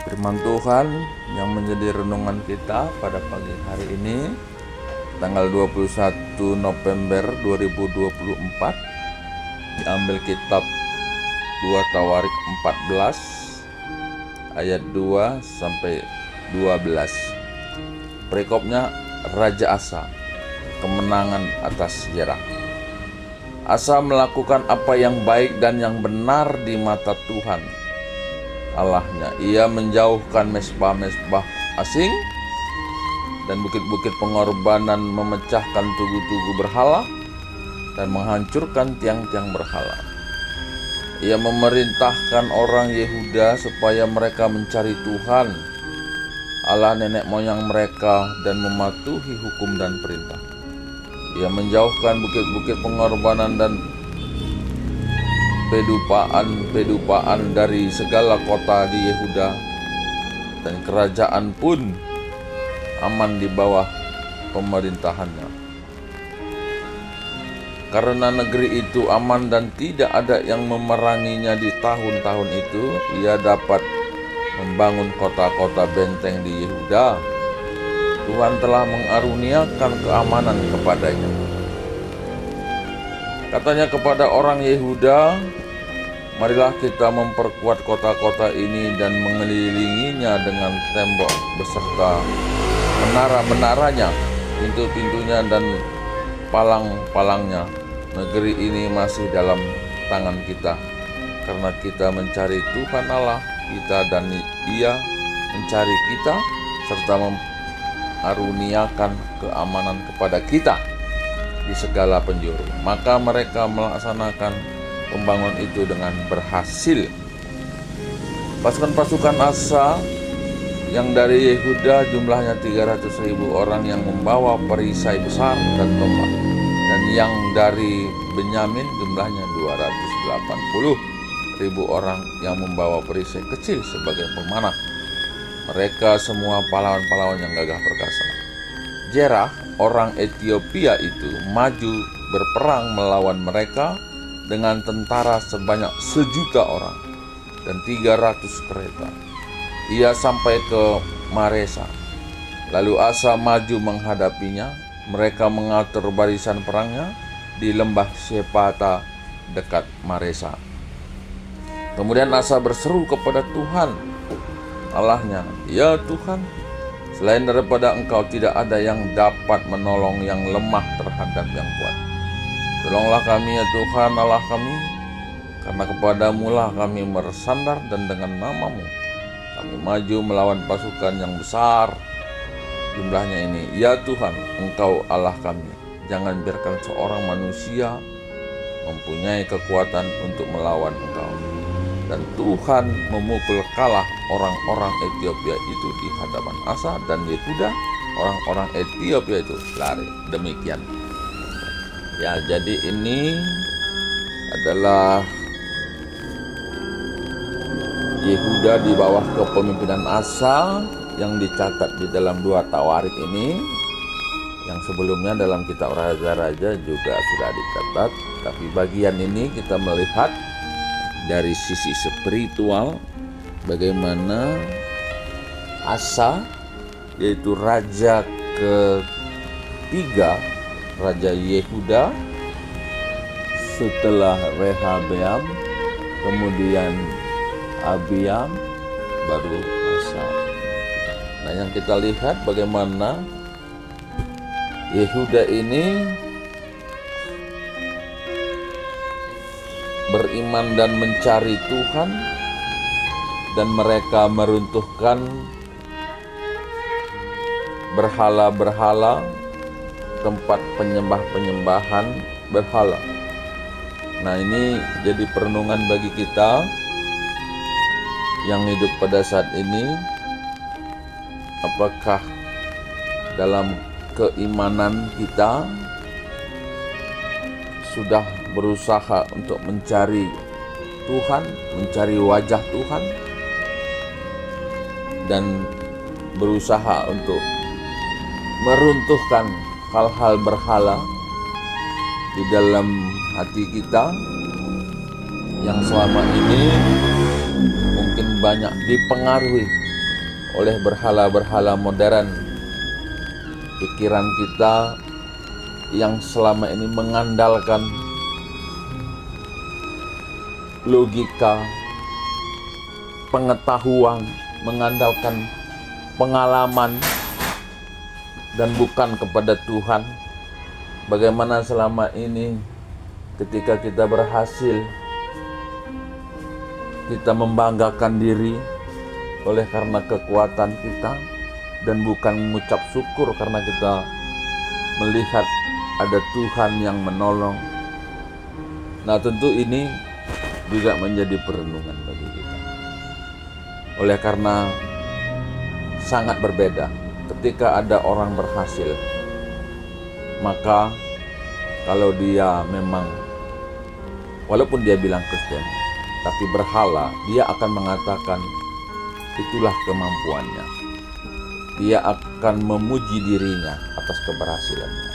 Firman Tuhan yang menjadi renungan kita pada pagi hari ini, tanggal 21 November 2024, diambil kitab 2 Tawarik 14 ayat 2 sampai 12. Perikopnya Raja Asa, kemenangan atas Zerah. Asa melakukan apa yang baik dan yang benar di mata Tuhan Allahnya. Ia menjauhkan mesbah-mesbah asing dan bukit-bukit pengorbanan, memecahkan tugu-tugu berhala dan menghancurkan tiang-tiang berhala. Ia memerintahkan orang Yehuda supaya mereka mencari Tuhan Allah nenek moyang mereka dan mematuhi hukum dan perintah. Ia menjauhkan bukit-bukit pengorbanan dan pedupaan dari segala kota di Yehuda, dan kerajaan pun aman di bawah pemerintahannya. Karena negeri itu aman dan tidak ada yang memeranginya di tahun-tahun itu, ia dapat membangun kota-kota benteng di Yehuda. Tuhan telah mengaruniakan keamanan kepadanya. Katanya kepada orang Yehuda, marilah kita memperkuat kota-kota ini dan mengelilinginya dengan tembok beserta menara-menaranya, pintu-pintunya dan palang-palangnya. Negeri ini masih dalam tangan kita, karena kita mencari Tuhan Allah kita dan Ia mencari kita, serta mengaruniakan keamanan kepada kita di segala penjuru. Maka mereka melaksanakan pembangunan itu dengan berhasil. Pasukan-pasukan Asa yang dari Yehuda jumlahnya 300.000 orang yang membawa perisai besar dan tombak, dan yang dari Benyamin jumlahnya 280.000 orang yang membawa perisai kecil sebagai pemanah. Mereka semua pahlawan-pahlawan yang gagah perkasa. Zerah orang Ethiopia itu maju berperang melawan mereka dengan tentara sebanyak 1.000.000 orang dan 300 kereta. Ia sampai ke Maresa. Lalu Asa maju menghadapinya. Mereka mengatur barisan perangnya di lembah Sepata dekat Maresa. Kemudian Asa berseru kepada Tuhan Allahnya, "Ya Tuhan, selain daripada Engkau tidak ada yang dapat menolong yang lemah terhadap yang kuat. Tolonglah kami ya Tuhan Allah kami, karena kepadamu lah kami bersandar, dan dengan nama-Mu kami maju melawan pasukan yang besar jumlahnya ini. Ya Tuhan, Engkau Allah kami, jangan biarkan seorang manusia mempunyai kekuatan untuk melawan Engkau." Dan Tuhan memukul kalah orang-orang Ethiopia itu di hadapan Asa dan Yehuda. Orang-orang Ethiopia itu lari. Demikian. Ya, jadi ini adalah Yehuda di bawah kepemimpinan Asa yang dicatat di dalam 2 Tawarik ini, yang sebelumnya dalam kitab Raja-Raja juga sudah dicatat. Tapi bagian ini kita melihat dari sisi spiritual, bagaimana Asa, yaitu raja ketiga, Raja Yehuda setelah Rehabeam, kemudian Abiam, baru Asa. Nah, yang kita lihat bagaimana Yehuda ini beriman dan mencari Tuhan, dan mereka meruntuhkan berhala-berhala, tempat penyembah-penyembahan berhala. Nah, ini jadi perenungan bagi kita yang hidup pada saat ini. Apakah dalam keimanan kita sudah berusaha untuk mencari Tuhan, mencari wajah Tuhan, dan berusaha untuk meruntuhkan hal-hal berhala di dalam hati kita yang selama ini mungkin banyak dipengaruhi oleh berhala-berhala modern. Pikiran kita yang selama ini mengandalkan logika, pengetahuan, mengandalkan pengalaman, dan bukan kepada Tuhan. Bagaimana selama ini ketika kita berhasil, kita membanggakan diri oleh karena kekuatan kita, dan bukan mengucap syukur karena kita melihat ada Tuhan yang menolong. Nah, tentu ini juga menjadi perenungan bagi kita. Oleh karena sangat berbeda ketika ada orang berhasil, maka kalau dia memang, walaupun dia bilang Kristen, tapi berhala, dia akan mengatakan itulah kemampuannya. Dia akan memuji dirinya atas keberhasilannya.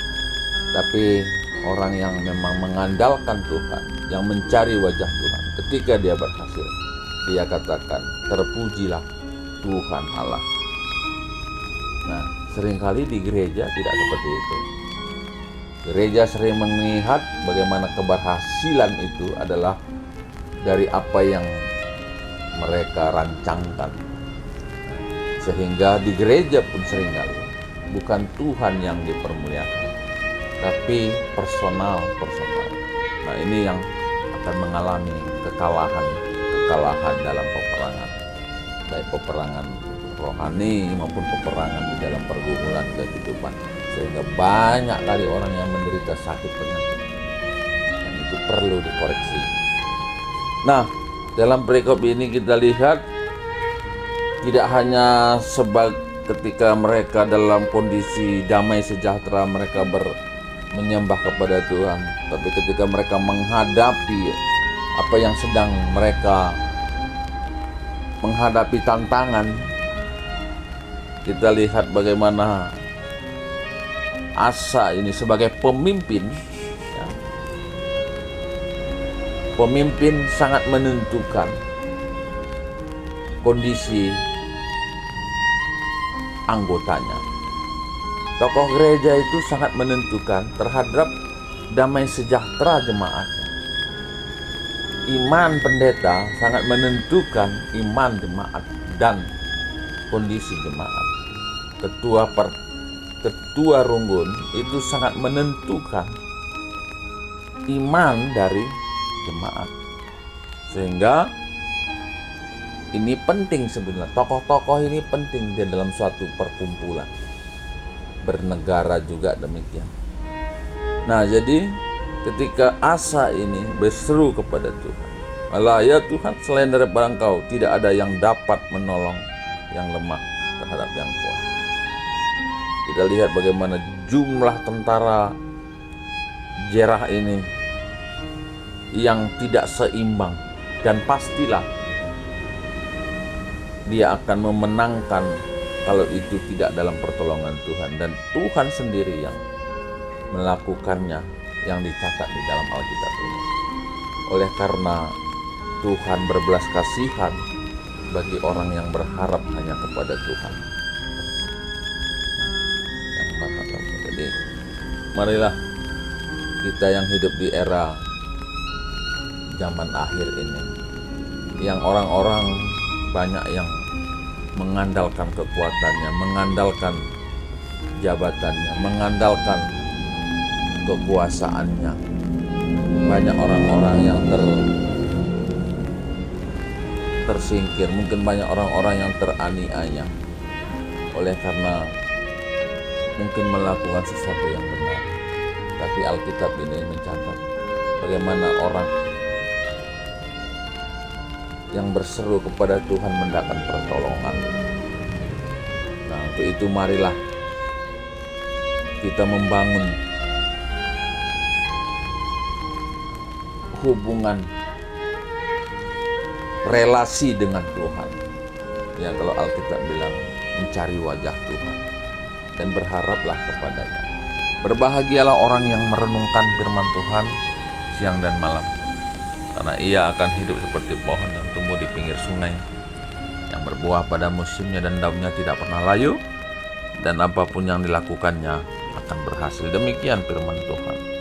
Tapi orang yang memang mengandalkan Tuhan, yang mencari wajah Tuhan, ketika dia berhasil, dia katakan, terpujilah Tuhan Allah. Nah, seringkali di gereja tidak seperti itu. Gereja sering melihat bagaimana keberhasilan itu adalah dari apa yang mereka rancangkan. Sehingga di gereja pun seringkali bukan Tuhan yang dipermuliakan, tapi personal. Nah, ini yang akan mengalami kekalahan dalam peperangan, baik peperangan rohani maupun peperangan di dalam pergumulan kehidupan, sehingga banyak kali orang yang menderita sakit penyakit, dan itu perlu dikoreksi. Nah, dalam perikop ini kita lihat tidak hanya ketika mereka dalam kondisi damai sejahtera mereka menyembah kepada Tuhan, tapi ketika mereka menghadapi apa yang sedang mereka menghadapi tantangan, kita lihat bagaimana Asa ini sebagai pemimpin, ya, pemimpin sangat menentukan kondisi anggotanya. Tokoh gereja itu sangat menentukan terhadap damai sejahtera jemaatnya. Iman pendeta sangat menentukan iman jemaat dan kondisi jemaat. Ketua runggun itu sangat menentukan iman dari jemaat. Sehingga ini penting sebenarnya. Tokoh-tokoh ini penting di dalam suatu perkumpulan. Bernegara juga demikian. Nah, jadi ketika Asa ini berseru kepada Tuhan, Allah ya Tuhan, selain daripada Engkau tidak ada yang dapat menolong yang lemah terhadap yang kuat. Kita lihat bagaimana jumlah tentara Zerah ini yang tidak seimbang, dan pastilah dia akan memenangkan kalau itu tidak dalam pertolongan Tuhan, dan Tuhan sendiri yang melakukannya, yang dicatat di dalam Alkitab ini. Oleh karena Tuhan berbelas kasihan bagi orang yang berharap hanya kepada Tuhan. Jadi marilah kita yang hidup di era zaman akhir ini, yang orang-orang banyak yang mengandalkan kekuatannya, mengandalkan jabatannya, mengandalkan kekuasaannya. Banyak orang-orang yang tersingkir, mungkin banyak orang-orang yang teraniaya oleh karena mungkin melakukan sesuatu yang benar. Tapi Alkitab ini mencatat bagaimana orang yang berseru kepada Tuhan mendapat pertolongan. Nah, untuk itu marilah kita membangun hubungan relasi dengan Tuhan. Ya, kalau Alkitab bilang mencari wajah Tuhan dan berharaplah kepadanya. Berbahagialah orang yang merenungkan firman Tuhan siang dan malam, karena ia akan hidup seperti pohon yang tumbuh di pinggir sungai, yang yang berbuah pada musimnya dan daunnya tidak pernah layu, dan apapun yang dilakukannya akan berhasil. Demikian firman Tuhan.